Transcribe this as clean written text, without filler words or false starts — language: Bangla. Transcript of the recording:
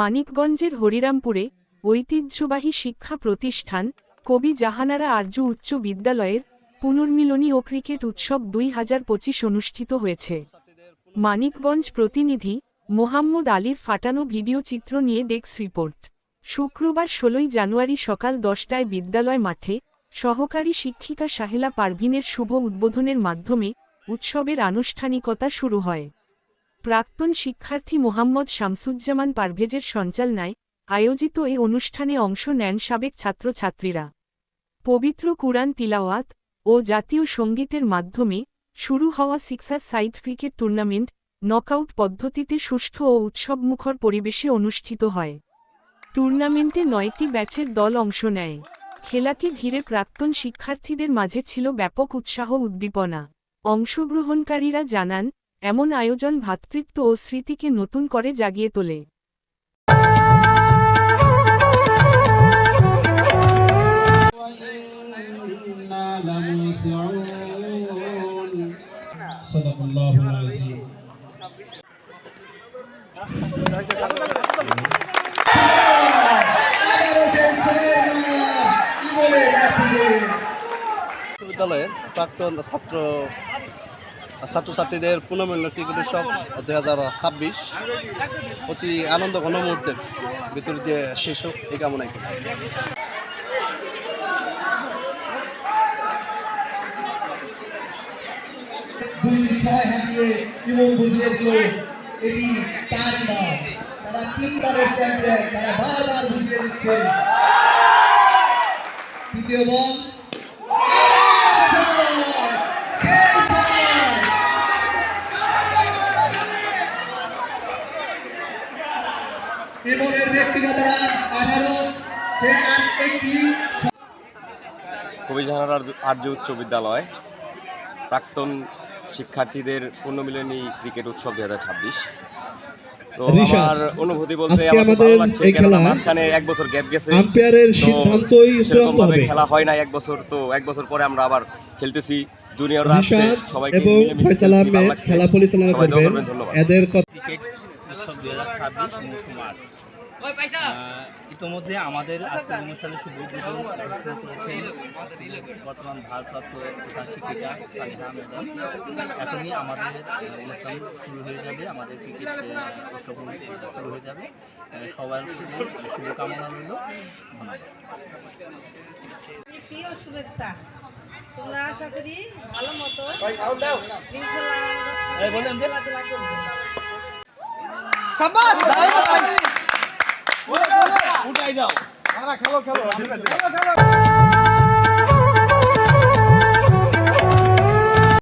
মানিকগঞ্জের হরিরামপুরে ঐতিহ্যবাহী শিক্ষা প্রতিষ্ঠান কবি জাহানারা আরজু উচ্চ বিদ্যালয়ের পুনর্মিলনী ও ক্রিকেট উৎসব 2025 অনুষ্ঠিত হয়েছে। মানিকগঞ্জ প্রতিনিধি মোহাম্মদ আলীর ফাটানো ভিডিও চিত্র নিয়ে ডেস্ক রিপোর্ট। শুক্রবার 16 জানুয়ারি সকাল 10টায় বিদ্যালয় মাঠে সহকারী শিক্ষিকা সাহেলা পারভিনের শুভ উদ্বোধনের মাধ্যমে উৎসবের আনুষ্ঠানিকতা শুরু হয়। প্রাক্তন শিক্ষার্থী মোহাম্মদ শামসুজ্জামান পারভেজের সঞ্চালনায় আয়োজিত এই অনুষ্ঠানে অংশ নেন সাবেক ছাত্রছাত্রীরা। পবিত্র কুরআন তিলাওয়াত ও জাতীয় সঙ্গীতের মাধ্যমে শুরু হওয়া সিক্সার সাইড ক্রিকেট টুর্নামেন্ট নকআউট পদ্ধতিতে সুষ্ঠু ও উৎসবমুখর পরিবেশে অনুষ্ঠিত হয়। টুর্নামেন্টে 9টি ব্যাচের দল অংশ নেয়। খেলাকে ঘিরে প্রাক্তন শিক্ষার্থীদের মাঝে ছিল ব্যাপক উৎসাহ উদ্দীপনা। অংশগ্রহণকারীরা জানান, এমন আয়োজন ভ্রাতৃত্ব ও স্মৃতিকে নতুন করে জাগিয়ে তোলে। বিদ্যালয়ের প্রাক্তন ছাত্রছাত্রীদের পুনর্মিলনী ক্রিকেট উৎসব 2026 অতি আনন্দ ঘন মুহূর্তের ভিতর দিয়ে শেষ হোক এই কামনাই করি। কবি জাহানারা আরজু উচ্চ বিদ্যালয় প্রাক্তন শিক্ষার্থীদের পুনর্মিলনী ক্রিকেট উৎসব 2026। তো আমার অনুভূতি বলতে আমার ভালো লাগছে, কেননা মাঝখানে 1 বছর গ্যাপ গেছে, আম্পায়ারের সিদ্ধান্তই চূড়ান্ত হবে। খেলা হয় না 1 বছর, তো 1 বছর পরে আমরা আবার খেলতেছি। জুনিয়ররা আছে, সবাইকে এবং ফয়সাল আহমেদ খেলা পরিচালনা করবেন। এদের ক্রিকেট উৎসব 2026 মৌসুম 8। ইতিমধ্যে আমাদের আজকের অনুষ্ঠানে শুভ উদ্বোধন ঘোষণা করেছেন বর্তমান ভারপ্রাপ্ত প্রধান শিক্ষিকা সালেহা ম্যাডাম। এখনই আমাদের অনুষ্ঠান শুরু হয়ে যাবে, আমাদের ক্রিকেট উৎসব শুরু হয়ে যাবে। সবার শুভকামনা রইল। শুভেচ্ছা। তোমরা আশা করি ভালো মতো উঠাই দাও। খেলো